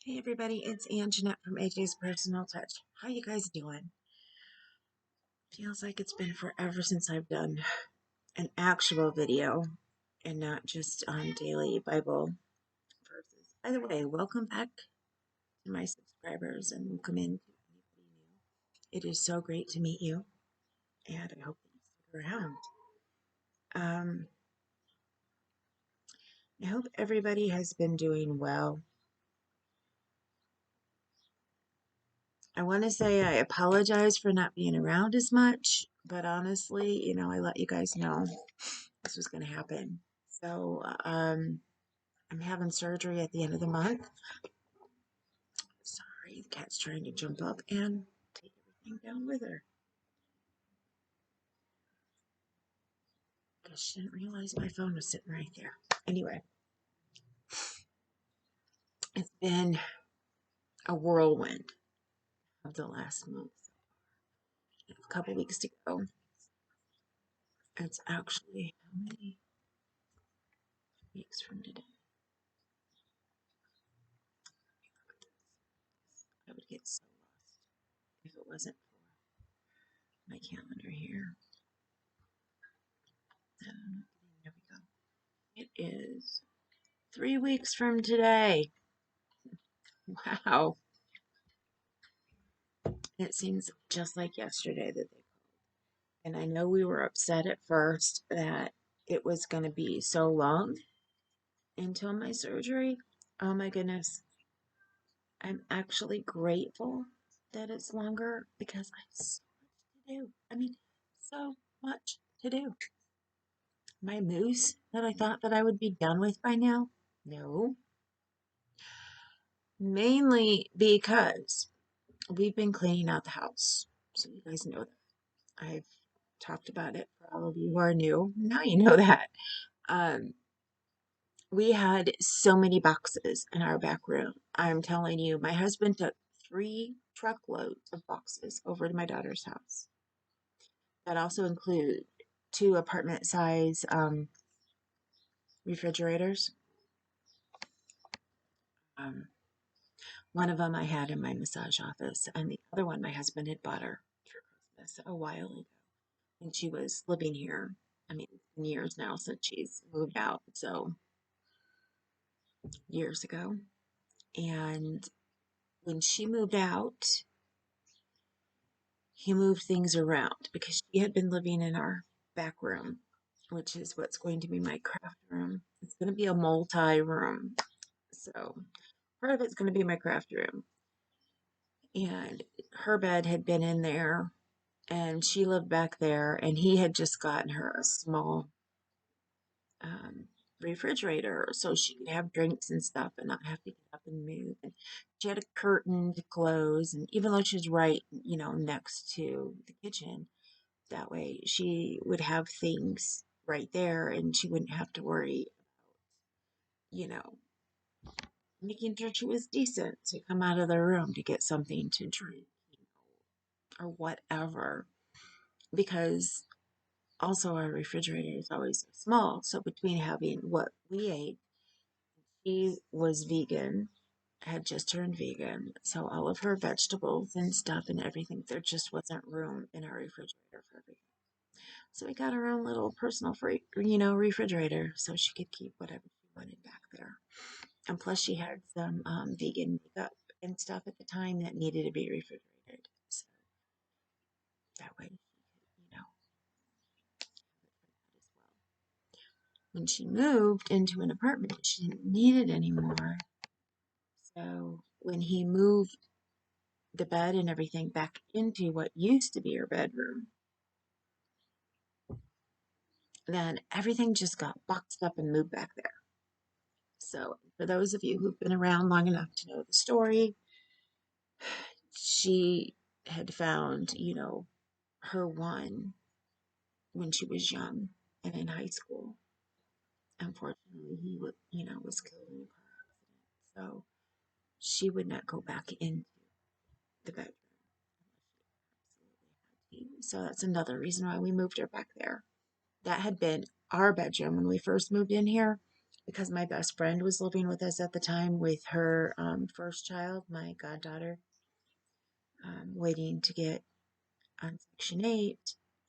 Hey everybody, it's Jeanette from AJ's Personal Touch. How you guys doing? Feels like it's been forever since I've done an actual video and not just daily Bible verses. By the way, welcome back to my subscribers and welcome in to anybody new. It is so great to meet you and I hope that you stick around. Um, I hope everybody has been doing well. I want to say I apologize for not being around as much, but honestly, I let you guys know this was going to happen. So, I'm having surgery at the end of the month. Sorry, the cat's trying to jump up and take everything down with her. Guess she didn't realize my phone was sitting right there. Anyway, it's been a whirlwind of the last month. A couple weeks to go. It's actually how many weeks from today? I would get so lost if it wasn't for my calendar here. There we go. It is 3 weeks from today. Wow. It seems just like yesterday that they and I know we were upset at first that it was going to be so long until my surgery. Oh my goodness. I'm actually grateful that it's longer because I have so much to do. I mean, so much to do. My moose that I thought that I would be done with by now? No. Mainly because we've been cleaning out the house. So you guys know that. I've talked about it for all of you who are new. Now you know that. Um, we had so many boxes in our back room. I'm telling you, my husband took 3 truckloads of boxes over to my daughter's house. That also include 2 apartment size refrigerators. Um, one of them I had in my massage office, and the other one my husband had bought her for Christmas a while ago. And she was living here. I mean, it's been years now since she's moved out, so years ago. And when she moved out, he moved things around because she had been living in our back room, which is what's going to be my craft room. It's going to be a multi-room. So part of it's going to be my craft room. And her bed had been in there and she lived back there and he had just gotten her a small um, refrigerator so she could have drinks and stuff and not have to get up and move. And she had a curtain to close, and even though she was right, next to the kitchen, that way she would have things right there and she wouldn't have to worry, you know, making sure she was decent to come out of the room to get something to drink or whatever. Because also our refrigerator is always so small. So between having what we ate, she was vegan, had just turned vegan. So all of her vegetables and stuff and everything, there just wasn't room in our refrigerator for everything. So we got her own little personal free, refrigerator so she could keep whatever she wanted back there. And plus she had some vegan makeup and stuff at the time that needed to be refrigerated. So that way, as well. When she moved into an apartment, she didn't need it anymore. So when he moved the bed and everything back into what used to be her bedroom, then everything just got boxed up and moved back there. So, for those of you who've been around long enough to know the story, she had found, her one when she was young and in high school. Unfortunately, he would, was killed in a car accident. So she would not go back into the bedroom. So that's another reason why we moved her back there. That had been our bedroom when we first moved in here. because my best friend was living with us at the time with her first child, my goddaughter, waiting to get on Section 8,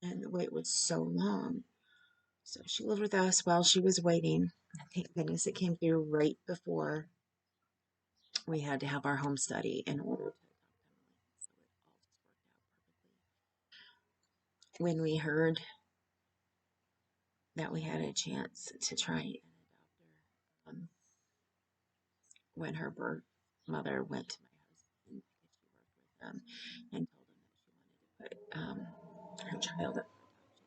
and the wait was so long. So she lived with us while she was waiting. Thank goodness it came through right before we had to have our home study in order to so it all just worked out perfectly. When we heard that we had a chance to try and adopt her, when her birth mother went to my husband because she worked with them and told him that she wanted to put her child up for adoption,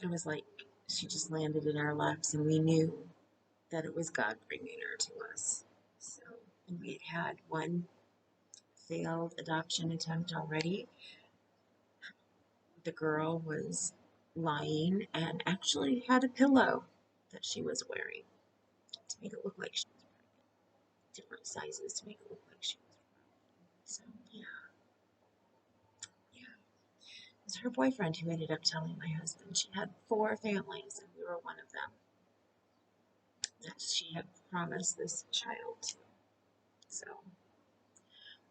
it was like she just landed in our laps, and we knew that it was God bringing her to us. So, and we had one failed adoption attempt already. The girl was lying and actually had a pillow that she was wearing to make it look like she was pregnant. Different sizes to make it look like she was pregnant. So, yeah, yeah. It was her boyfriend who ended up telling my husband she had 4 families and we were one of them that she had promised this child to. So,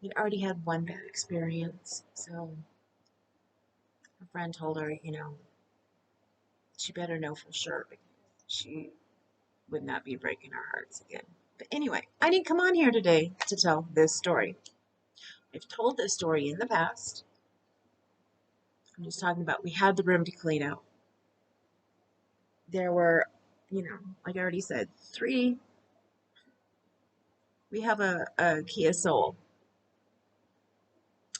we'd already had one bad experience. So, her friend told her, she better know for sure because she would not be breaking our hearts again. But anyway, I didn't come on here today to tell this story. I've told this story in the past. I'm just talking about we had the room to clean out. There were, like I already said, 3. We have a Kia Soul.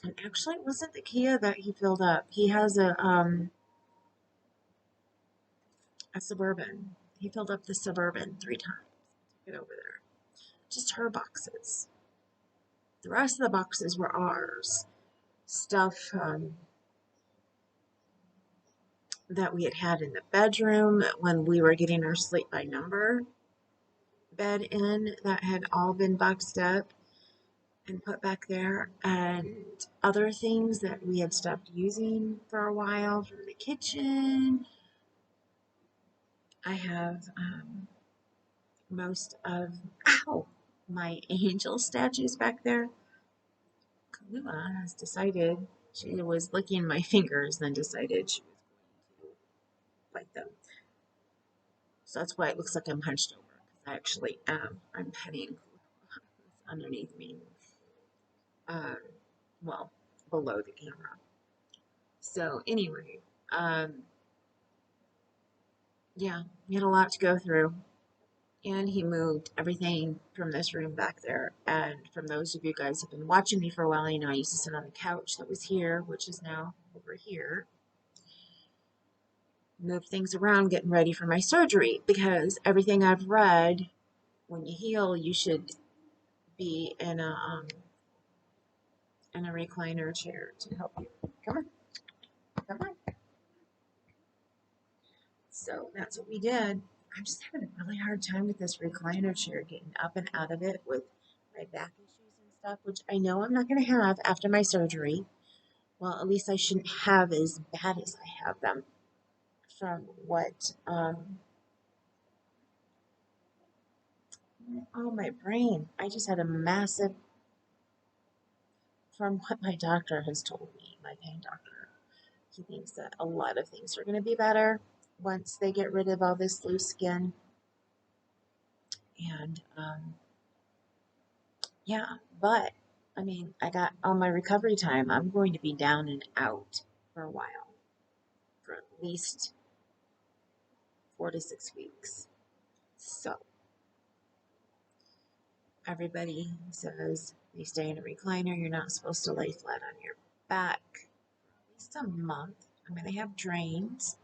And actually, it wasn't the Kia that he filled up. He has a Suburban. He filled up the Suburban 3 times. Took it over there. Just her boxes. The rest of the boxes were ours. Stuff that we had in the bedroom when we were getting our sleep by number bed in that had all been boxed up and put back there, and other things that we had stopped using for a while from the kitchen. I have most of my angel statues back there. Kalula has decided she was licking my fingers, then decided she was going to bite them. So that's why it looks like I'm hunched over, because I actually am. I'm petting underneath me. Um, well, below the camera. So anyway, yeah, he had a lot to go through. And he moved everything from this room back there. And from those of you guys who've been watching me for a while, I used to sit on the couch that was here, which is now over here. Moved things around, getting ready for my surgery, because everything I've read, when you heal, you should be in a recliner chair to help you. Come on, come on. So that's what we did. I'm just having a really hard time with this recliner chair, getting up and out of it with my back issues and stuff, which I know I'm not going to have after my surgery. Well, at least I shouldn't have as bad as I have them from what, oh, my brain. I just had a massive, from what my doctor has told me, my pain doctor. He thinks that a lot of things are going to be better once they get rid of all this loose skin. And, yeah, but I mean, I got on my recovery time. I'm going to be down and out for a while, for at least 4 to 6 weeks. So everybody says you stay in a recliner. You're not supposed to lay flat on your back for at least a month. I'm going to have drains,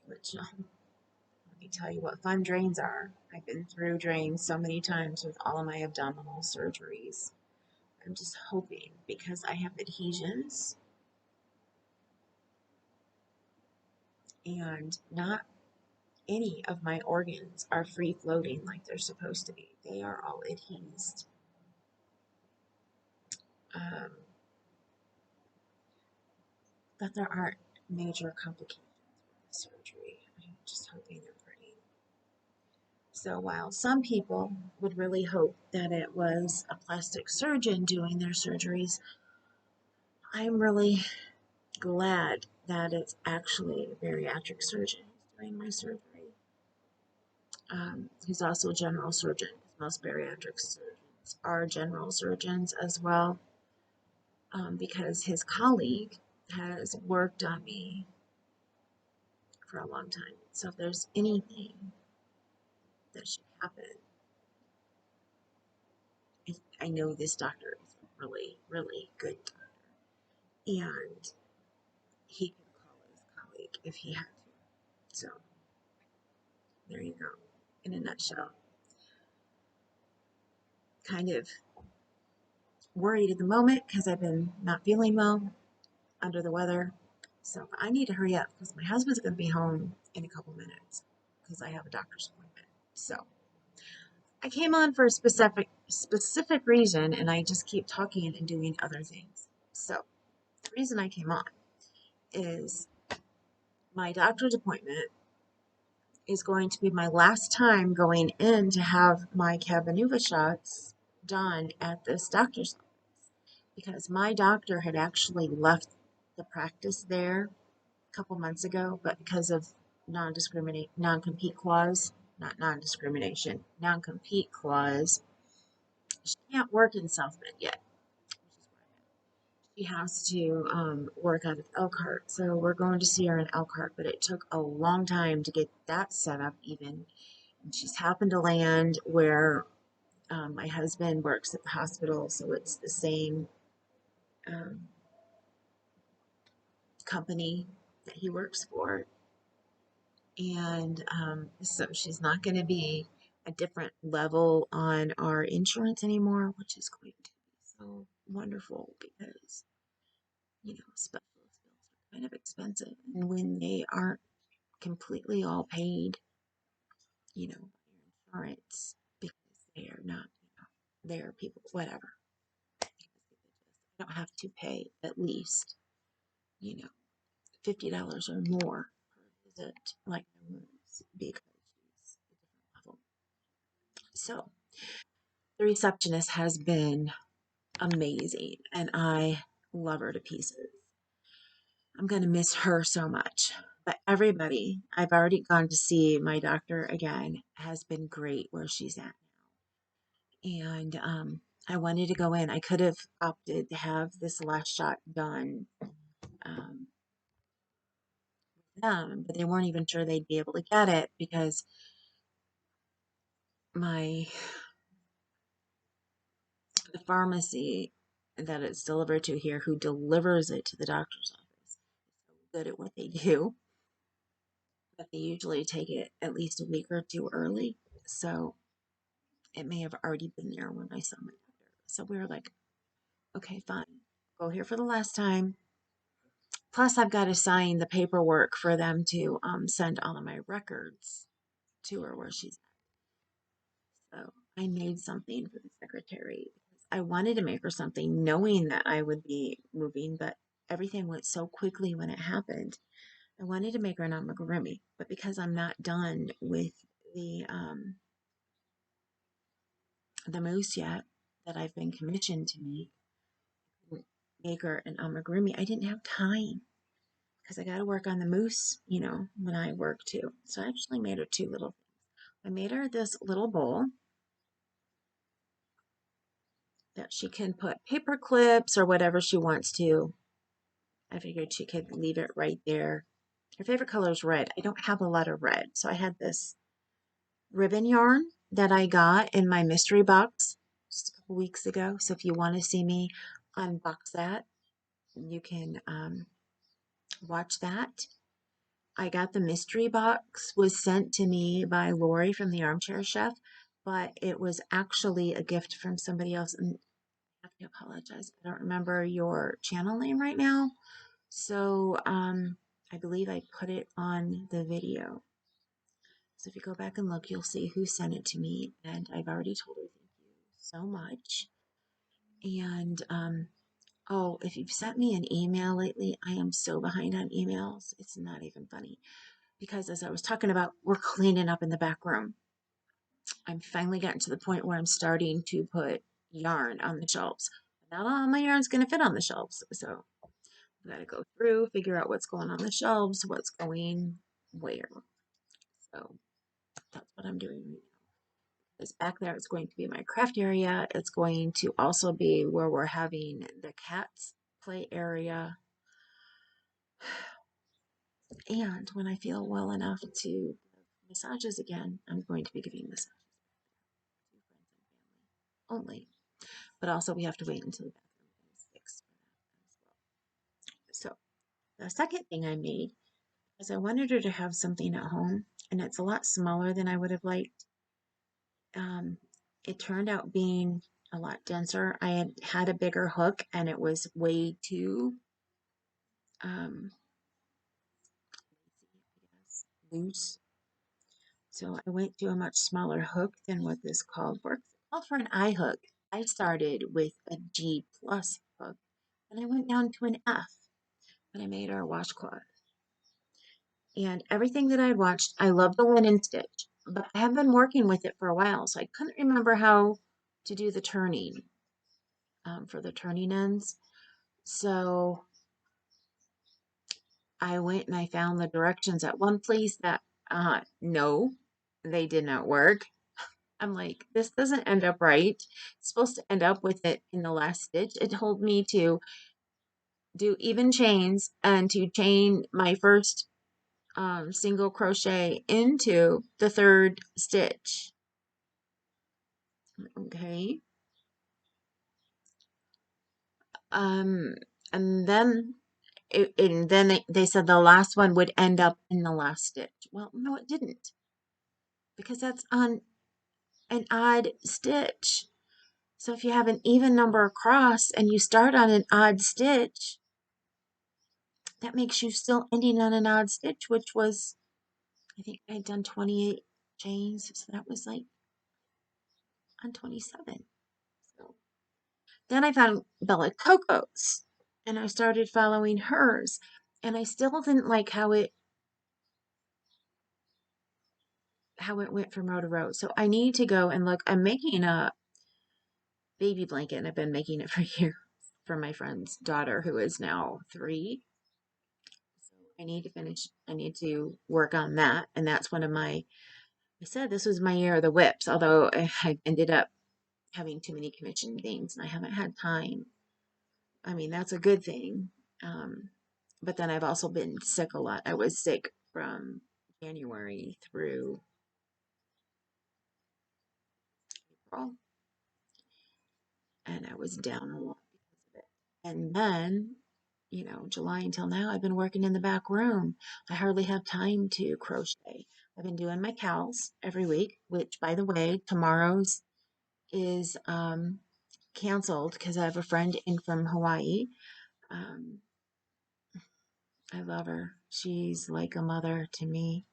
which let me tell you what fun drains are. I've been through drains so many times with all of my abdominal surgeries. I'm just hoping, because I have adhesions and not any of my organs are free floating like they're supposed to be. They are all adhesed. Um, but there aren't major complications with the surgery. I'm just hoping and praying. So while some people would really hope that it was a plastic surgeon doing their surgeries, I'm really glad that it's actually a bariatric surgeon who's doing my surgery. He's also a general surgeon. Most bariatric surgeons are general surgeons as well, because his colleague has worked on me for a long time. So if there's anything that should happen, I know this doctor is a really, really good doctor, and he could call his colleague if he had to. So there you go, in a nutshell. Kind of worried at the moment because I've been not feeling well, under the weather. So I need to hurry up because my husband's going to be home in a couple minutes because I have a doctor's appointment. So I came on for a specific reason, and I just keep talking and doing other things. So the reason I came on is my doctor's appointment is going to be my last time going in to have my Cabenuva shots done at this doctor's office, because my doctor had actually left the practice there a couple months ago, but because of non-compete clause, not non-discrimination, non-compete clause, she can't work in South Bend yet. She has to work out of Elkhart, so we're going to see her in Elkhart, but it took a long time to get that set up even. And she's happened to land where my husband works at the hospital, so it's the same um, company that he works for. And so she's not going to be a different level on our insurance anymore, which is going to be so wonderful because, specialist bills are kind of expensive. And when they aren't completely all paid, insurance, because they are not, they're people, whatever. I don't have to pay at least, you know, $50 or more per visit, like my wounds, because she's a different level. So the receptionist has been amazing, and I love her to pieces. I'm going to miss her so much. But everybody, I've already gone to see my doctor again, has been great where she's at. And I wanted to go in. I could have opted to have this last shot done um, them, but they weren't even sure they'd be able to get it because the pharmacy that it's delivered to here, who delivers it to the doctor's office, is so good at what they do that they usually take it at least a week or two early. So it may have already been there when I saw my doctor. So we were like, okay, fine, go here for the last time. Plus, I've got to sign the paperwork for them to send all of my records to her where she's at. So I made something for the secretary because I wanted to make her something knowing that I would be moving, but everything went so quickly when it happened. I wanted to make her an amigurumi, but because I'm not done with the moose yet that I've been commissioned to make her an amigurumi, I didn't have time because I got to work on the moose, when I work too. So I actually made her two little things. I made her this little bowl that she can put paper clips or whatever she wants to. I figured she could leave it right there. Her favorite color is red. I don't have a lot of red, so I had this ribbon yarn that I got in my mystery box just a couple weeks ago. So if you want to see me unbox that, you can watch that. I got the mystery box was sent to me by Lori from the Armchair Chef, but it was actually a gift from somebody else. And I have to apologize. I don't remember your channel name right now. So I believe I put it on the video. So if you go back and look, you'll see who sent it to me. And I've already told her thank you so much. And oh, if you've sent me an email lately, I am so behind on emails. It's not even funny. Because as I was talking about, we're cleaning up in the back room. I'm finally gotten to the point where I'm starting to put yarn on the shelves. Not all my yarn's going to fit on the shelves, so I got to go through, figure out what's going on the shelves, what's going where. So that's what I'm doing right now. This back there is going to be my craft area. It's going to also be where we're having the cats play area. And when I feel well enough to give massages again, I'm going to be giving massages to friends and family only. But also we have to wait until the bathroom is fixed for that as well. So the second thing I made is I wanted her to have something at home, and it's a lot smaller than I would have liked. Um, it turned out being a lot denser. I had a bigger hook, and it was way too um, loose. So I went to a much smaller hook than what this called for. It called for an I hook. I started with a G plus hook, and I went down to an F when I made our washcloth. And everything that I had watched, I love the linen stitch, but I have been working with it for a while, so I couldn't remember how to do the turning for the turning ends. So I went and I found the directions at one place that, no, they did not work. I'm like, this doesn't end up right. It's supposed to end up with it in the last stitch. It told me to do even chains and to chain my first single crochet into the third stitch. Okay. Um, and then they said the last one would end up in the last stitch. Well, no, it didn't, because that's on an odd stitch. So if you have an even number across and you start on an odd stitch, that makes you still ending on an odd stitch, which was, I think I had done 28 chains, so that was like on 27. So then I found Bella Coco's, and I started following hers, and I still didn't like how it went from row to row. So I need to go and look. I'm making a baby blanket, and I've been making it for years for my friend's daughter, who is now 3. So I need to finish. I need to work on that, and that's one of my. I said this was my year of the WIPs, although I ended up having too many commission things, and I haven't had time. I mean, that's a good thing. But then I've also been sick a lot. I was sick from January through April, and I was down a lot because of it. And then, July until now, I've been working in the back room. I hardly have time to crochet. I've been doing my cows every week, which, by the way, tomorrow's is canceled because I have a friend in from Hawaii. Um, I love her. She's like a mother to me,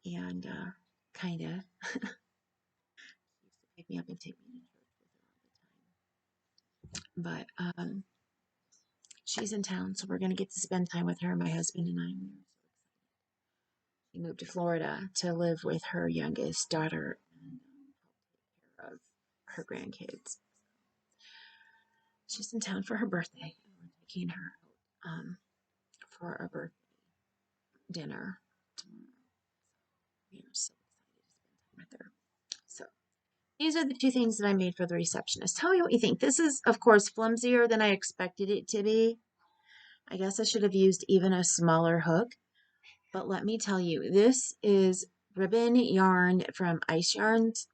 and kind of pick me up and take me to church with her all the time. But she's in town, so we're going to get to spend time with her, my husband and I. She moved to Florida to live with her youngest daughter and take care of her grandkids. She's in town for her birthday, and we're taking her out for a birthday dinner tomorrow. We are so excited to spend time with her. So these are the 2 things that I made for the receptionist. Tell me what you think. This is, of course, flimsier than I expected it to be. I guess I should have used even a smaller hook. But let me tell you, this is ribbon yarn from Ice Yarns.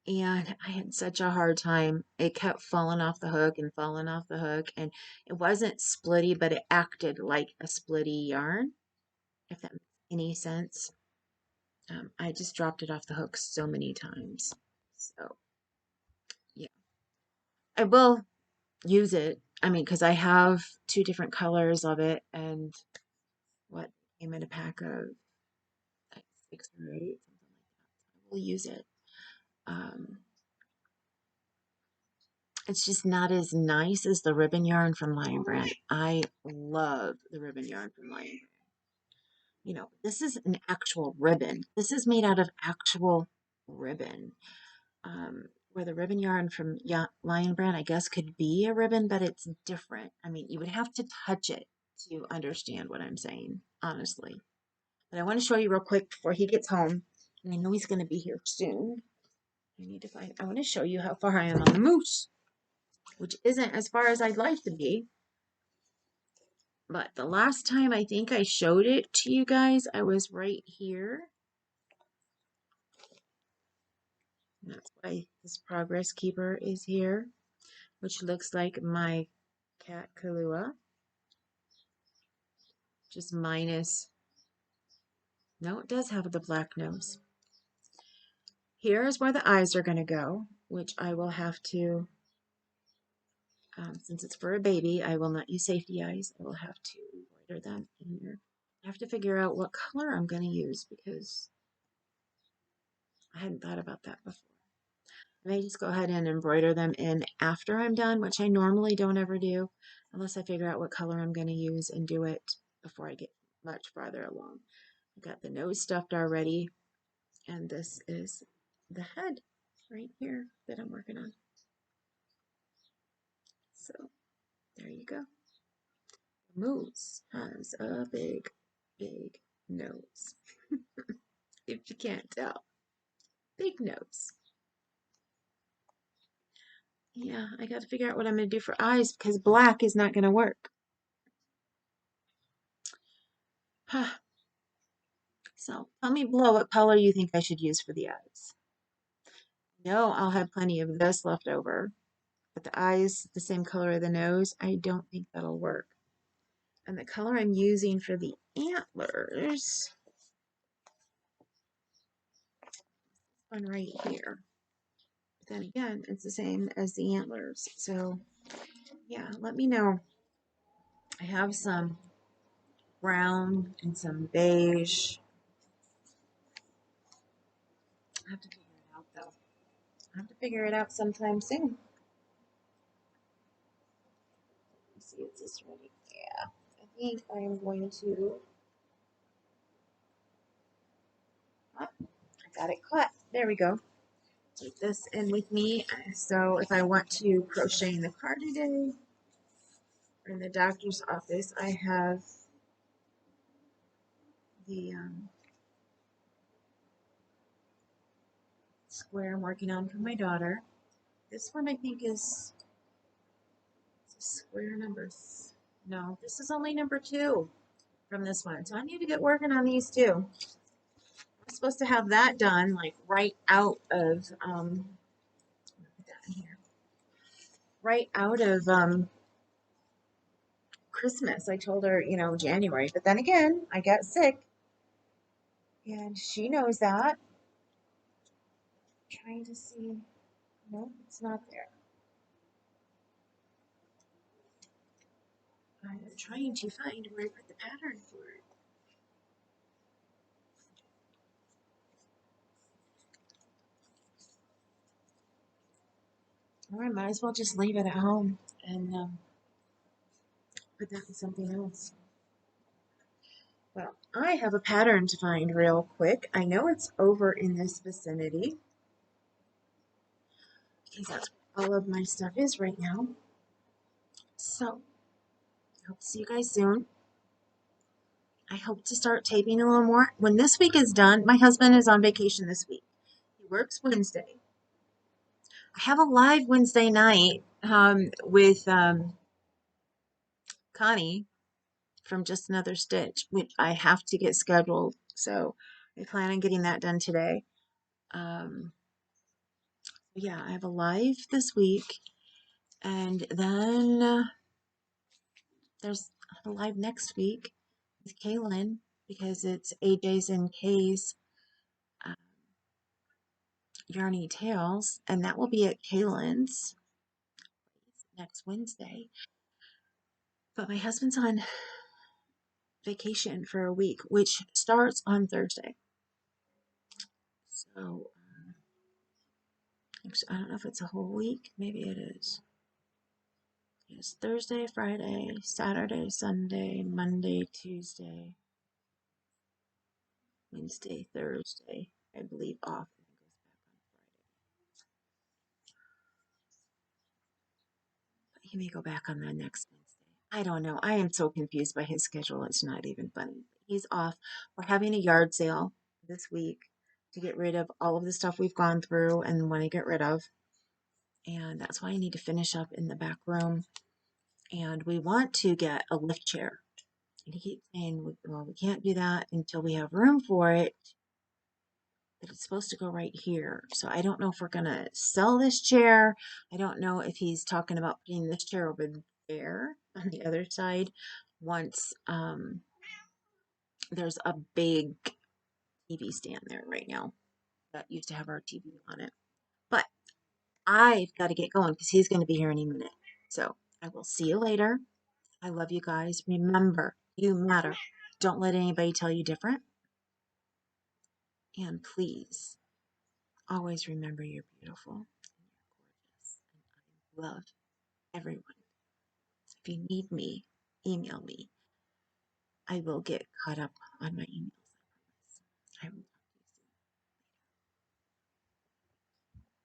And I had such a hard time. It kept falling off the hook and falling off the hook. And it wasn't splitty, but it acted like a splitty yarn, if that makes any sense. I just dropped it off the hook so many times. So, yeah. I will use it. I mean, because I have 2 different colors of it, and what came in a pack of like 6 or 8, something like that. I will use it. Um, it's just not as nice as the ribbon yarn from Lion Brand. I love the ribbon yarn from Lion Brand. You know, this is an actual ribbon. This is made out of actual ribbon. Where the ribbon yarn from Lion Brand, I guess, could be a ribbon, but it's different. I mean, you would have to touch it to understand what I'm saying, honestly. But I want to show you real quick before he gets home. And I know he's going to be here soon. I want to show you how far I am on the moose, which isn't as far as I'd like to be. But the last time I think I showed it to you guys, I was right here. And that's why this progress keeper is here, which looks like my cat Kahlua, just minus, no, it does have the black nose. Here is where the eyes are going to go, which I will have to, since it's for a baby, I will not use safety eyes. I will have to embroider them in here. I have to figure out what color I'm going to use because I hadn't thought about that before. I may just go ahead and embroider them in after I'm done, which I normally don't ever do, unless I figure out what color I'm going to use and do it before I get much farther along. I got the nose stuffed already, and this is the head right here that I'm working on. So there you go. The moose has a big, big nose. If you can't tell, big nose. Yeah, I got to figure out what I'm going to do for eyes because black is not going to work. So tell me below what color you think I should use for the eyes. No, I'll have plenty of this left over, but the eyes, the same color of the nose, I don't think that'll work. And the color I'm using for the antlers, one right here. But then again, it's the same as the antlers. So yeah, let me know. I have some brown and some beige. I have to figure it out though. I have to figure it out sometime soon. Let's see, is this ready? Yeah, I think I am going to. Oh, I got it caught. There we go. Take this in with me. So if I want to crochet in the car today or in the doctor's office, I have the square I'm working on for my daughter. This one I think is square number. No, this is only number 2 from this one. So I need to get working on these too. I'm supposed to have that done like right out of put that in here. Right out of Christmas. I told her, you know, January, but then again, I got sick and she knows that. Trying to see. No, it's not there. I'm trying to find where I put the pattern for it. Or I might as well just leave it at home and put that in something else. Well, I have a pattern to find real quick. I know it's over in this vicinity because that's where all of my stuff is right now. So, I hope to see you guys soon. I hope to start taping a little more. When this week is done, my husband is on vacation this week. He works Wednesday. I have a live Wednesday night with Connie from Just Another Stitch, which I have to get scheduled. So I plan on getting that done today. Yeah, I have a live this week. And then there's a live next week with Kaylin because it's AJ's and Kay's uh, Yarny Tales. And that will be at Kaylin's next Wednesday. But my husband's on vacation for a week, which starts on Thursday. So I don't know if it's a whole week. Maybe it is. It's Thursday, Friday, Saturday, Sunday, Monday, Tuesday. Wednesday, Thursday, I believe off. He may go back on the next Wednesday. I don't know. I am so confused by his schedule. It's not even funny. He's off. We're having a yard sale this week to get rid of all of the stuff we've gone through and want to get rid of. And that's why I need to finish up in the back room. And we want to get a lift chair. And he keeps saying, well, we can't do that until we have room for it. But it's supposed to go right here. So I don't know if we're going to sell this chair. I don't know if he's talking about putting this chair over there on the other side once there's a big TV stand there right now that used to have our TV on it. But I've got to get going because he's going to be here any minute. So I will see you later. I love you guys. Remember, you matter. Don't let anybody tell you different. And please, always remember you're beautiful and you're gorgeous. And I love everyone. If you need me, email me. I will get caught up on my email.